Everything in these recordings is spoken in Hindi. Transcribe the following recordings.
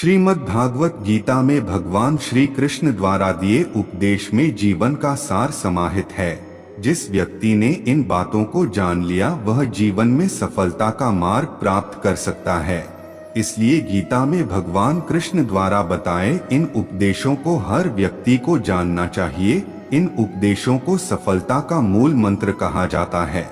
श्रीमद् भागवत गीता में भगवान श्री कृष्ण द्वारा दिए उपदेश में जीवन का सार समाहित है। जिस व्यक्ति ने इन बातों को जान लिया वह जीवन में सफलता का मार्ग प्राप्त कर सकता है। इसलिए गीता में भगवान कृष्ण द्वारा बताए इन उपदेशों को हर व्यक्ति को जानना चाहिए। इन उपदेशों को सफलता का मूल मंत्र कहा जाता है।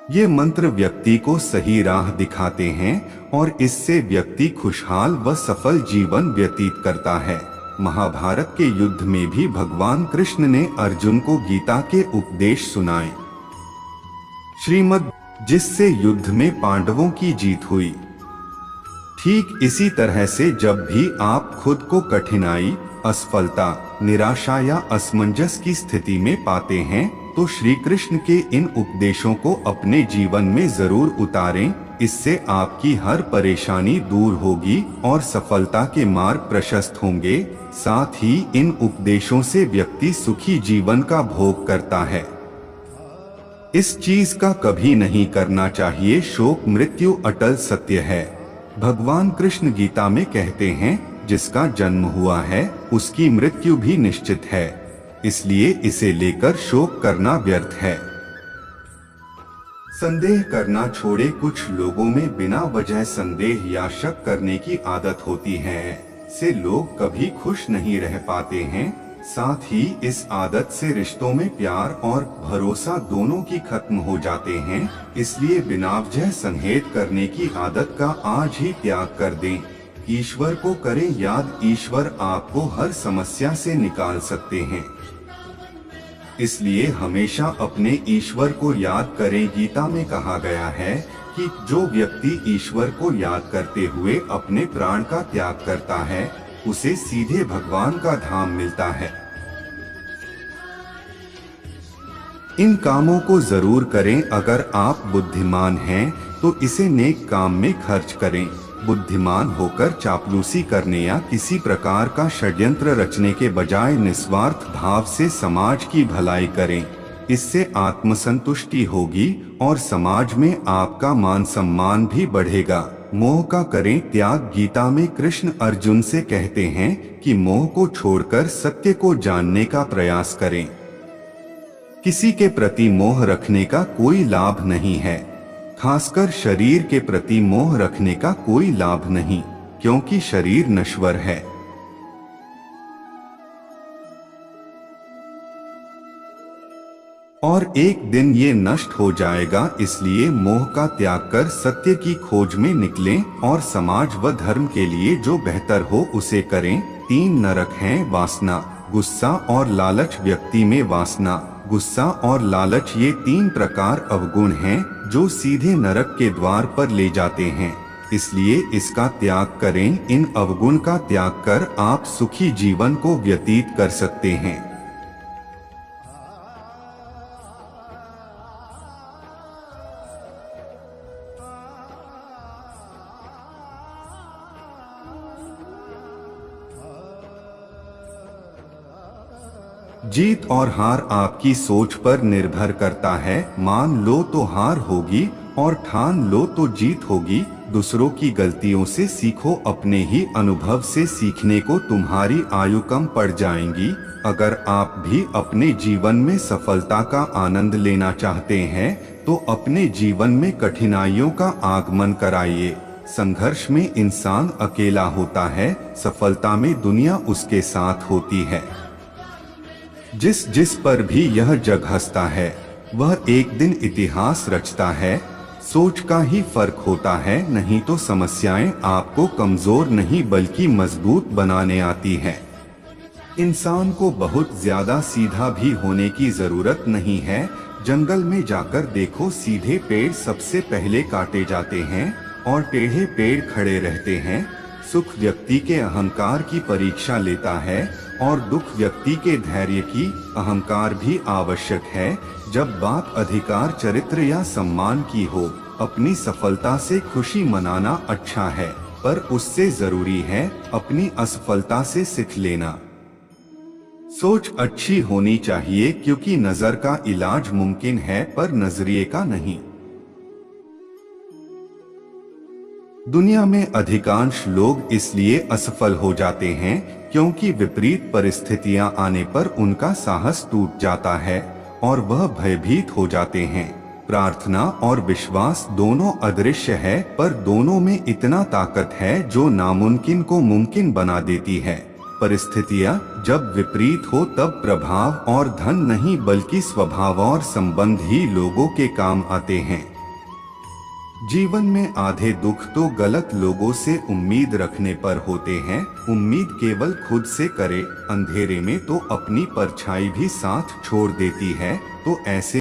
ये मंत्र व्यक्ति को सही राह दिखाते हैं और इससे व्यक्ति खुशहाल व सफल जीवन व्यतीत करता है। महाभारत के युद्ध में भी भगवान कृष्ण ने अर्जुन को गीता के उपदेश सुनाए, जिससे युद्ध में पांडवों की जीत हुई। ठीक इसी तरह से जब भी आप खुद को कठिनाई, असफलता, निराशा या असमंजस की स्थिति में पाते हैं तो श्री कृष्ण के इन उपदेशों को अपने जीवन में जरूर उतारें। इससे आपकी हर परेशानी दूर होगी और सफलता के मार्ग प्रशस्त होंगे। साथ ही इन उपदेशों से व्यक्ति सुखी जीवन का भोग करता है। इस चीज का कभी नहीं करना चाहिए। शोक मृत्यु अटल सत्य है। भगवान कृष्ण गीता में कहते हैं, जिसका जन्म हुआ है उसकी मृत्यु भी निश्चित है, इसलिए इसे लेकर शोक करना व्यर्थ है। संदेह करना छोड़े। कुछ लोगों में बिना वजह संदेह या शक करने की आदत होती है, से लोग कभी खुश नहीं रह पाते हैं। साथ ही इस आदत से रिश्तों में प्यार और भरोसा दोनों की खत्म हो जाते हैं। इसलिए बिना वजह संदेह करने की आदत का आज ही त्याग कर दें। ईश्वर को करें याद। ईश्वर आपको हर समस्या से निकाल सकते हैं, इसलिए हमेशा अपने ईश्वर को याद करें। गीता में कहा गया है कि जो व्यक्ति ईश्वर को याद करते हुए अपने प्राण का त्याग करता है उसे सीधे भगवान का धाम मिलता है। इन कामों को जरूर करें। अगर आप बुद्धिमान हैं तो इसे नेक काम में खर्च करें। बुद्धिमान होकर चापलूसी करने या किसी प्रकार का षड्यंत्र रचने के बजाय निस्वार्थ भाव से समाज की भलाई करें। इससे आत्मसंतुष्टि होगी और समाज में आपका मान सम्मान भी बढ़ेगा। मोह का करें त्याग। गीता में कृष्ण अर्जुन से कहते हैं कि मोह को छोड़कर सत्य को जानने का प्रयास करें। किसी के प्रति मोह रखने का कोई लाभ नहीं है, खासकर शरीर के प्रति मोह रखने का कोई लाभ नहीं, क्योंकि शरीर नश्वर है और एक दिन ये नष्ट हो जाएगा। इसलिए मोह का त्याग कर सत्य की खोज में निकलें और समाज व धर्म के लिए जो बेहतर हो उसे करें। 3 नरक हैं, वासना, गुस्सा और लालच। व्यक्ति में वासना, गुस्सा और लालच ये 3 प्रकार अवगुण हैं जो सीधे नरक के द्वार पर ले जाते हैं। इसलिए इसका त्याग करें। इन अवगुण का त्याग कर आप सुखी जीवन को व्यतीत कर सकते हैं। जीत और हार आपकी सोच पर निर्भर करता है। मान लो तो हार होगी और ठान लो तो जीत होगी। दूसरों की गलतियों से सीखो, अपने ही अनुभव से सीखने को तुम्हारी आयु कम पड़ जाएंगी। अगर आप भी अपने जीवन में सफलता का आनंद लेना चाहते हैं तो अपने जीवन में कठिनाइयों का आगमन कराइए। संघर्ष में इंसान अकेला होता है, सफलता में दुनिया उसके साथ होती है। जिस पर भी यह जग हंसता है वह एक दिन इतिहास रचता है। सोच का ही फर्क होता है, नहीं तो समस्याएं आपको कमजोर नहीं बल्कि मजबूत बनाने आती हैं। इंसान को बहुत ज्यादा सीधा भी होने की जरूरत नहीं है। जंगल में जाकर देखो, सीधे पेड़ सबसे पहले काटे जाते हैं और टेढ़े पेड़ खड़े रहते हैं। सुख व्यक्ति के अहंकार की परीक्षा लेता है और दुख व्यक्ति के धैर्य की। अहंकार भी आवश्यक है जब बात अधिकार, चरित्र या सम्मान की हो। अपनी सफलता से खुशी मनाना अच्छा है, पर उससे जरूरी है अपनी असफलता से सीख लेना। सोच अच्छी होनी चाहिए क्योंकि नजर का इलाज मुमकिन है पर नजरिए का नहीं। दुनिया में अधिकांश लोग इसलिए असफल हो जाते हैं क्योंकि विपरीत परिस्थितियां आने पर उनका साहस टूट जाता है और वह भयभीत हो जाते हैं। प्रार्थना और विश्वास दोनों अदृश्य है, पर दोनों में इतना ताकत है जो नामुमकिन को मुमकिन बना देती है। परिस्थितियां जब विपरीत हो तब प्रभाव और धन नहीं बल्कि स्वभाव और संबंध ही लोगों के काम आते हैं। जीवन में आधे दुख तो गलत लोगों से उम्मीद रखने पर होते हैं। उम्मीद केवल खुद से करे, अंधेरे में तो अपनी परछाई भी साथ छोड़ देती है। तो ऐसे